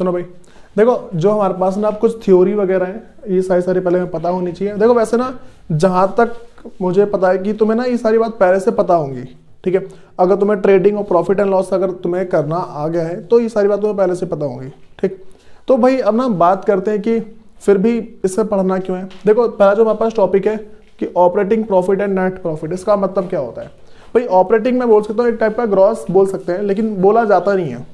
सुनो भाई, देखो जो हमारे पास ना अब कुछ थ्योरी वगैरह है, ये सारी पहले हमें पता होनी चाहिए। देखो वैसे ना जहाँ तक मुझे पता है कि तुम्हें ना ये सारी बात पहले से पता होंगी, ठीक है। अगर तुम्हें ट्रेडिंग और प्रॉफिट एंड लॉस अगर तुम्हें करना आ गया है तो ये सारी बात तुम्हें पहले से पता होंगी, ठीक। तो भाई अब ना बात करते हैं कि फिर भी इससे पढ़ना क्यों है। देखो पहला जो हमारे पास टॉपिक है कि operating profit and net profit, इसका मतलब क्या होता है भाई। ऑपरेटिंग में बोल सकता हूँ एक टाइप का ग्रॉस बोल सकते हैं, लेकिन बोला जाता नहीं है,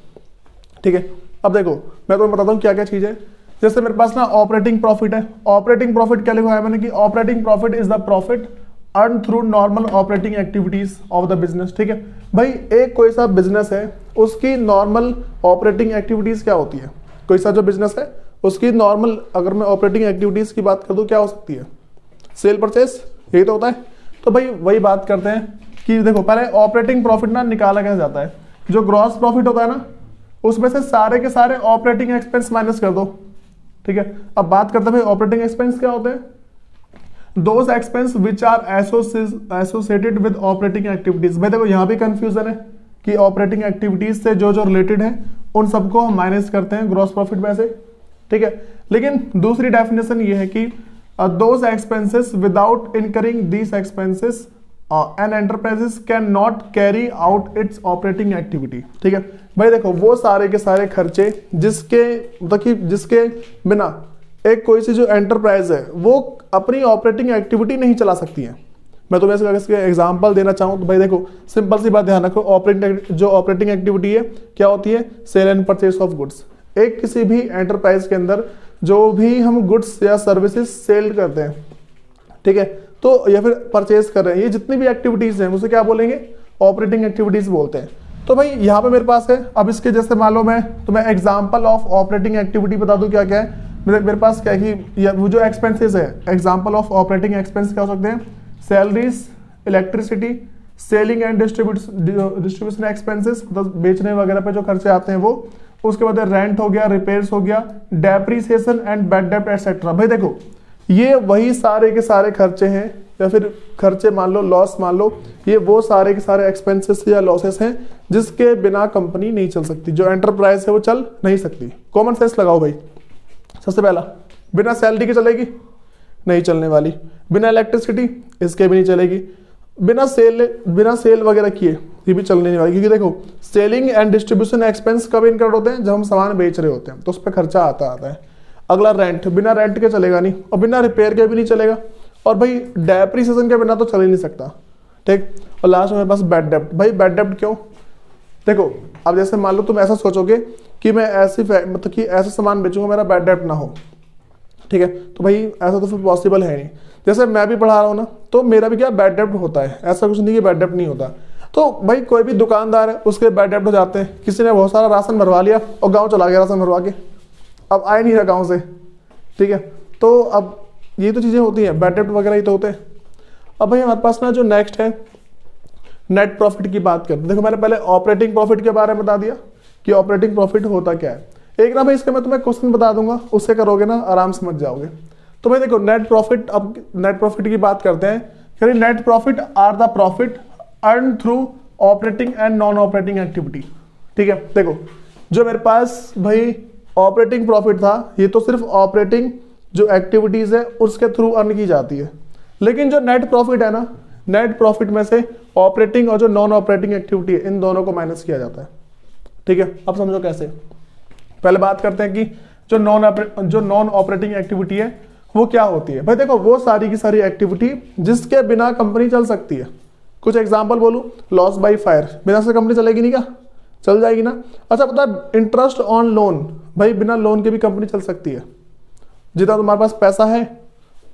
ठीक है। अब देखो मैं तुम्हें बताता हूँ क्या क्या चीज़ है। जैसे मेरे पास ना ऑपरेटिंग प्रॉफिट है, ऑपरेटिंग प्रॉफिट क्या लिखा है मैंने कि operating profit is the profit earn through normal operating activities of the business, ठीक है भाई। एक कोई सा बिजनेस है उसकी नॉर्मल ऑपरेटिंग एक्टिविटीज क्या होती है, कोई सा जो बिजनेस है उसकी नॉर्मल अगर मैं ऑपरेटिंग एक्टिविटीज की बात कर दूं क्या हो सकती है, सेल परचेस, यही तो होता है। तो भाई वही बात करते हैं कि देखो पहले ऑपरेटिंग प्रॉफिट ना निकाला कैसे जाता है। जो ग्रॉस प्रॉफिट होता है ना उसमें से सारे के सारे ऑपरेटिंग एक्सपेंस माइनस कर दो, ठीक है। अब बात करते हैं भाई ऑपरेटिंग एक्सपेंस क्या होते हैं, those expense which are associated with operating activities. भाई देखो यहाँ भी कंफ्यूजन है कि ऑपरेटिंग एक्टिविटीज से जो जो रिलेटेड है उन सबको हम माइनस करते हैं ग्रॉस प्रॉफिट में से, ठीक है। लेकिन दूसरी डेफिनेशन ये है कि those expenses without incurring these expenses an enterprises can not carry out its operating activity, ठीक है भाई। देखो वो सारे के सारे खर्चे जिसके मतलब कि जिसके बिना एक कोई सी जो एंटरप्राइज है वो अपनी ऑपरेटिंग एक्टिविटी नहीं चला सकती है। मैं तुम्हें इसके एग्जांपल देना चाहूँ तो भाई देखो सिंपल सी बात ध्यान रखो, ऑपरेटिंग एक्टिविटी है क्या होती है, sale and purchase of goods. एक किसी भी एंटरप्राइज के अंदर जो भी हम गुड्स या सर्विसेज सेल करते हैं, ठीक है, तो या फिर परचेज कर रहे हैं, ये जितनी भी एक्टिविटीज हैं उसे क्या बोलेंगे, ऑपरेटिंग एक्टिविटीज बोलते हैं। तो भाई यहाँ पे मेरे पास है, अब इसके जैसे मान लो मैं तुम्हें एग्जांपल ऑफ ऑपरेटिंग एक्टिविटी बता दूं क्या क्या है। मेरे पास क्या है कि वो जो एक्सपेंसेस है, एग्जांपल ऑफ ऑपरेटिंग एक्सपेंस क्या हो सकते हैं, salaries, electricity, selling and distribution expenses, मतलब बेचने वगैरह पे जो खर्चे आते हैं वो, उसके बाद रेंट हो गया, रिपेयर्स हो गया, डेप्रिसिएशन एंड बैड डेब्ट एटसेट्रा। भाई देखो ये वही सारे के सारे खर्चे हैं या फिर खर्चे मान लो, लॉस मान लो, ये वो सारे के सारे एक्सपेंसेस या लॉसेस हैं जिसके बिना कंपनी नहीं चल सकती, जो एंटरप्राइज है वो चल नहीं सकती। कॉमन सेंस लगाओ भाई। सबसे पहला, बिना सैलरी के चलेगी, नहीं चलने वाली। बिना इलेक्ट्रिसिटी, इसके भी नहीं चलेगी। बिना सेल वगैरह किए ये भी चलने नहीं वाली, क्योंकि देखो सेलिंग एंड डिस्ट्रीब्यूशन एक्सपेंस कब इनकर्ड होते हैं, जब हम सामान बेच रहे होते हैं तो उस पर खर्चा आता है। अगला रेंट, बिना रेंट के चलेगा नहीं, और बिना रिपेयर के भी नहीं चलेगा, और भाई डेप्रिसिएशन के बिना तो चल ही नहीं सकता, ठीक। और लास्ट में बस बैड डेब्ट। भाई बैड डेब्ट क्यों, देखो अब जैसे मान लो तुम ऐसा सोचोगे कि मैं ऐसी मतलब कि ऐसा सामान बेचूंगा मेरा बैड डेब्ट ना हो, ठीक है, तो भाई ऐसा तो फिर पॉसिबल है नहीं। जैसे मैं भी पढ़ा रहा हूँ ना तो मेरा भी क्या बैड डेब्ट होता है, ऐसा कुछ नहीं कि बैड डेब्ट नहीं होता। तो भाई कोई भी दुकानदार है उसके बैड डेब्ट हो जाते हैं, किसी ने बहुत सारा राशन भरवा लिया और गाँव चला गया राशन भरवा के, अब आए नहीं रहा गाँव से, ठीक है। तो अब ये तो चीज़ें होती हैं, बैड डेब्ट वगैरह ही तो होते हैं। अब भाई हमारे पास ना जो नेक्स्ट है नेट प्रॉफिट की बात करते हैं। देखो मैंने पहले ऑपरेटिंग प्रॉफिट के बारे में बता दिया कि ऑपरेटिंग प्रॉफिट होता क्या है। एक ना भाई इसका मैं तुम्हें क्वेश्चन बता दूंगा, उससे करोगे ना आराम समझ जाओगे। तो भाई देखो नेट प्रॉफिट, अब नेट प्रॉफिट की बात करते हैं। Net profit are the profit earn through operating and non operating activity, ठीक है। देखो जो मेरे पास भाई ऑपरेटिंग प्रॉफिट था, ये तो सिर्फ ऑपरेटिंग जो एक्टिविटीज है उसके थ्रू अर्न की जाती है। लेकिन जो नेट प्रॉफिट है ना, नेट प्रॉफिट में से ऑपरेटिंग और जो नॉन ऑपरेटिंग एक्टिविटी है इन दोनों को माइनस किया जाता है, ठीक है। अब समझो कैसे। पहले बात करते हैं कि जो नॉन ऑपरेटिंग एक्टिविटी है वो क्या होती है। भाई देखो वो सारी की सारी एक्टिविटी जिसके बिना कंपनी चल सकती है। कुछ एग्जांपल बोलूं, लॉस बाय फायर, बिना से कंपनी चलेगी नहीं क्या, चल जाएगी ना। अच्छा पता है इंटरेस्ट ऑन लोन, भाई बिना लोन के भी कंपनी चल सकती है। जितना तुम्हारे पास पैसा है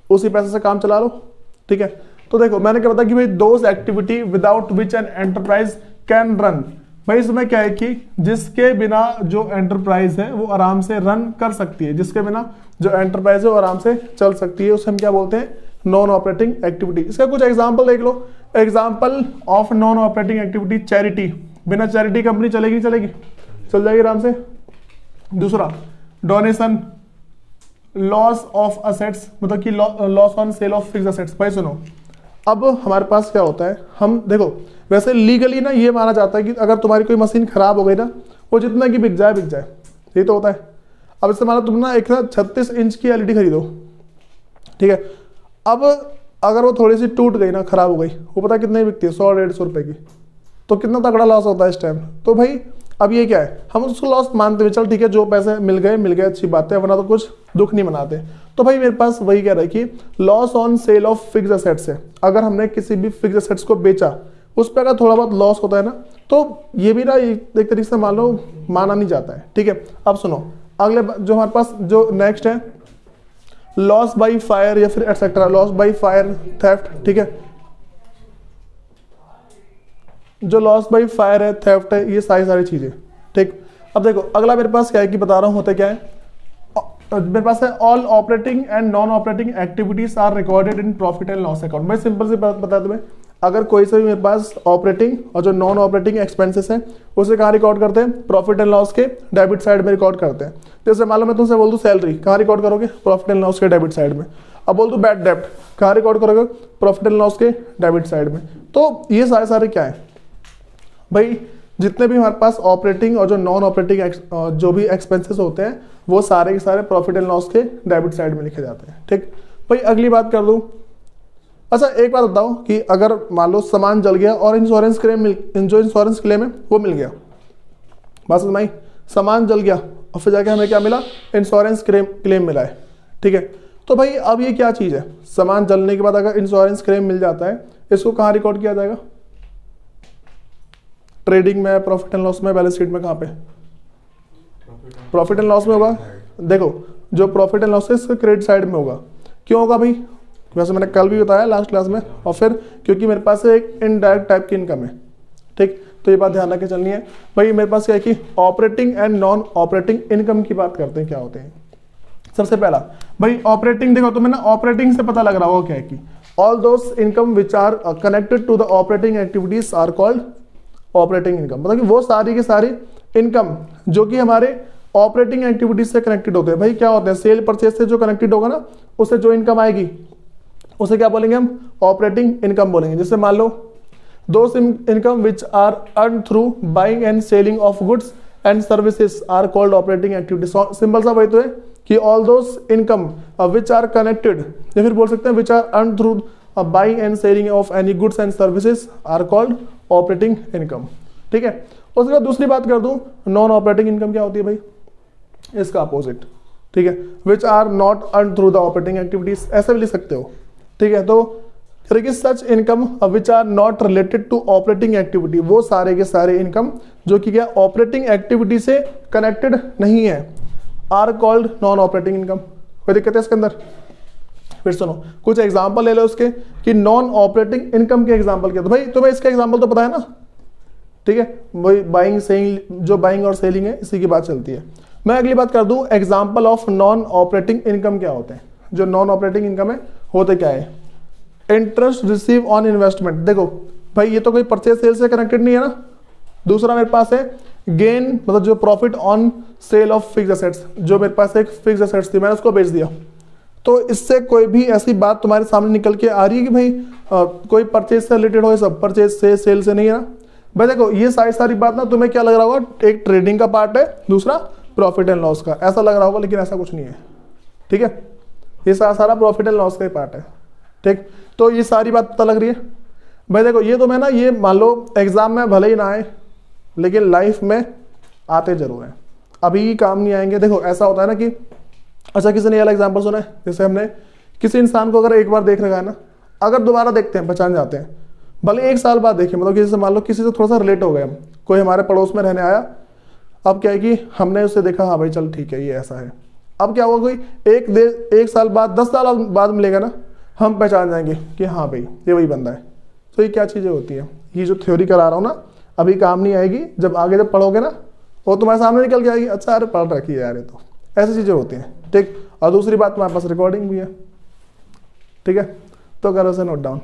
उसी पैसे से काम चला लो, ठीक है। तो देखो मैंने क्या बताया कि भाई those activity without which an enterprise can run. भाई इसमें क्या है कि जिसके बिना जो एंटरप्राइज है वो आराम से रन कर सकती है, जिसके बिना जो एंटरप्राइज है वो आराम से चल सकती है, उसे हम क्या बोलते हैं, नॉन ऑपरेटिंग एक्टिविटी। इसका कुछ एग्जांपल देख लो। Example of non operating activity, charity, बिना चैरिटी कंपनी चलेगी, चलेगी, चल जाएगी आराम से। दूसरा डोनेशन, लॉस ऑफ असेट्स, मतलब कि loss on sale of fixed assets. भाई सुनो, अब हमारे पास क्या होता है, हम देखो वैसे लीगली ना ये माना जाता है कि अगर तुम्हारी कोई मशीन खराब हो गई ना, वो जितना की बिक जाए, ये तो होता है। अब इससे मान लो तुम ना एक 36 इंच की एलईडी खरीदो, ठीक है, अब अगर वो थोड़ी सी टूट गई ना, खराब हो गई, वो पता कितने की बिकती है, 100-150 रुपए की, तो कितना तगड़ा लॉस होता है इस टाइम। तो भाई अब ये क्या है, हम उसको लॉस मानते हुए चल ठीक है, जो पैसे मिल गए अच्छी बात है, वरना तो कुछ दुख नहीं मनाते। तो भाई मेरे पास वही कह रहा है कि loss on sale of fix assets है, अगर हमने किसी भी फिक्स एसेट्स को बेचा, उस पर अगर थोड़ा बहुत लॉस होता है ना, तो ये भी ना एक तरीके से मान लो माना नहीं जाता है, ठीक है। अब सुनो अगले जो हमारे पास जो नेक्स्ट है, लॉस बाई फायर या फिर etcetera, loss by fire, theft, ठीक है, जो लॉस बाई फायर है, थेफ्ट है, ये सारी चीजें, ठीक। अब देखो अगला मेरे पास क्या है कि बता रहा हूं होता क्या है, मेरे पास है all operating and non operating activities are recorded in profit and loss account. मैं सिंपल सी बात बता दूं, अगर कोई से भी मेरे पास ऑपरेटिंग और जो नॉन ऑपरेटिंग एक्सपेंसेस हैं उसे कहाँ रिकॉर्ड करते हैं, प्रॉफिट एंड लॉस के डेबिट साइड में रिकॉर्ड करते हैं। जैसे मान लो मैं तुमसे बोल दूं सैलरी, कहाँ रिकॉर्ड करोगे, प्रॉफिट एंड लॉस के डेबिट साइड में। अब बोल दूं बैड डेब्ट, कहाँ रिकॉर्ड करोगे, प्रॉफिट एंड लॉस के डेबिट साइड में। तो ये सारे क्या है भाई, जितने भी हमारे पास ऑपरेटिंग और जो नॉन ऑपरेटिंग जो भी एक्सपेंसेस होते हैं वो सारे के सारे प्रॉफिट एंड लॉस के डेबिट साइड में लिखे जाते हैं, ठीक। भाई अगली बात कर दूं, अच्छा एक बात बताओ कि अगर मान लो सामान जल गया और इंश्योरेंस क्लेम जो इंश्योरेंस क्लेम है वो मिल गया, बात समझ में आई, सामान जल गया और फिर जाके हमें क्या मिला, इंश्योरेंस क्लेम मिला है, ठीक है। तो भाई अब ये क्या चीज़ है, सामान जलने के बाद अगर इंश्योरेंस क्लेम मिल जाता है, इसको कहाँ रिकॉर्ड किया जाएगा, ट्रेडिंग में, प्रॉफिट एंड लॉस में, बैलेंस शीट में, कहाँ पे, प्रॉफिट एंड लॉस में होगा। देखो जो प्रॉफिट एंड लॉस है इसका क्रेडिट साइड में होगा, क्यों होगा भाई, वैसे मैंने कल भी बताया लास्ट क्लास में, और फिर क्योंकि मेरे पास एक इनडायरेक्ट टाइप की इनकम है, ठीक। तो ये बात ध्यान रख के चलनी है भाई। मेरे पास क्या है कि operating and non operating income की बात करते हैं, क्या होते हैं। सबसे पहला भाई ऑपरेटिंग, देखो तुम्हें ना ऑपरेटिंग से पता लग रहा होगा क्या है कि all those income which are connected to the operating activities are called operating income. मतलब कि वो सारी की सारी इनकम जो कि हमारे ऑपरेटिंग एक्टिविटीज से कनेक्टेड होते हैं। भाई क्या होते हैं, सेल परचेज से जो कनेक्टेड होगा ना, उससे जो इनकम आएगी उसे क्या बोलेंगे हम, ऑपरेटिंग इनकम बोलेंगे। जैसे मान लो those income which are earn through buying and selling of goods and services are called operating activities. Simple सा वही तो है कि all those income which are connected, या फिर बोल सकते हैं which are earn through buying and selling of any goods and services are called operating income, ठीक है। उसके बाद दूसरी बात कर दूं, नॉन ऑपरेटिंग इनकम क्या होती है भाई, इसका अपोजिट, ठीक है, which are not earn through the operating activities, ऐसे भी लिख सकते हो, ठीक है। तो such income which are not related to operating activity, वो सारे के सारे इनकम जो कि क्या ऑपरेटिंग एक्टिविटी से कनेक्टेड नहीं है, are called non operating income. कोई दिक्कत है इसके अंदर, फिर सुनो कुछ एग्जांपल ले लो उसके कि नॉन ऑपरेटिंग इनकम के एग्जांपल क्या। तो भाई तुम्हें इसका एग्जांपल तो पता है ना, ठीक है, वही बाइंग सेलिंग, जो बाइंग और सेलिंग है इसी की बात चलती है। मैं अगली बात कर दूं, example of non operating income क्या होते हैं। जो नॉन ऑपरेटिंग इनकम है होते क्या है, इंटरेस्ट रिसीव ऑन इन्वेस्टमेंट। देखो भाई ये तो कोई परचेज सेल से कनेक्टेड नहीं है ना। दूसरा मेरे पास है गेन, मतलब जो profit on sale of fix assets, जो मेरे पास एक फिक्स एसेट्स थी मैंने उसको बेच दिया, तो इससे कोई भी ऐसी बात तुम्हारे सामने निकल के आ रही है कि भाई कोई परचेज से रिलेटेड हो, ये सब परचेज से सेल से नहीं है ना भाई। देखो ये सारी बात ना तुम्हें क्या लग रहा होगा, एक ट्रेडिंग का पार्ट है, दूसरा प्रॉफिट एंड लॉस का, ऐसा लग रहा होगा, लेकिन ऐसा कुछ नहीं है, ठीक है। ये सारा प्रॉफिट एंड लॉस का ही पार्ट है, ठीक। तो ये सारी बात पता लग रही है भाई। देखो ये तो मैं ना, ये मान लो एग्जाम में भले ही ना आए लेकिन लाइफ में आते जरूर हैं, अभी काम नहीं आएंगे। देखो ऐसा होता है ना कि अच्छा किसी ने वाला एग्जाम्पल सुना है, जैसे हमने किसी इंसान को अगर एक बार देख रखा है ना, अगर दोबारा देखते हैं पहचान जाते हैं, भले एक साल बाद देखें। मतलब जैसे मान लो किसी से थोड़ा सा रिलेट हो गए हम, कोई हमारे पड़ोस में रहने आया, अब क्या है कि हमने उससे देखा, हाँ भाई चल ठीक है ये ऐसा है। अब क्या होगा, कोई एक साल बाद 10 साल बाद मिलेगा ना, हम पहचान जाएंगे कि हाँ भाई ये वही बंदा है। तो ये क्या चीज़ें होती हैं, ये जो थ्योरी करा रहा हूँ ना, अभी काम नहीं आएगी, जब आगे जब पढ़ोगे ना वो तुम्हारे सामने निकल के आएगी, अच्छा अरे पढ़ रखी है यार ये तो, ऐसी चीज़ें होती हैं, ठीक। और दूसरी बात तुम्हारे पास रिकॉर्डिंग भी है, ठीक है, तो करो से नोट डाउन।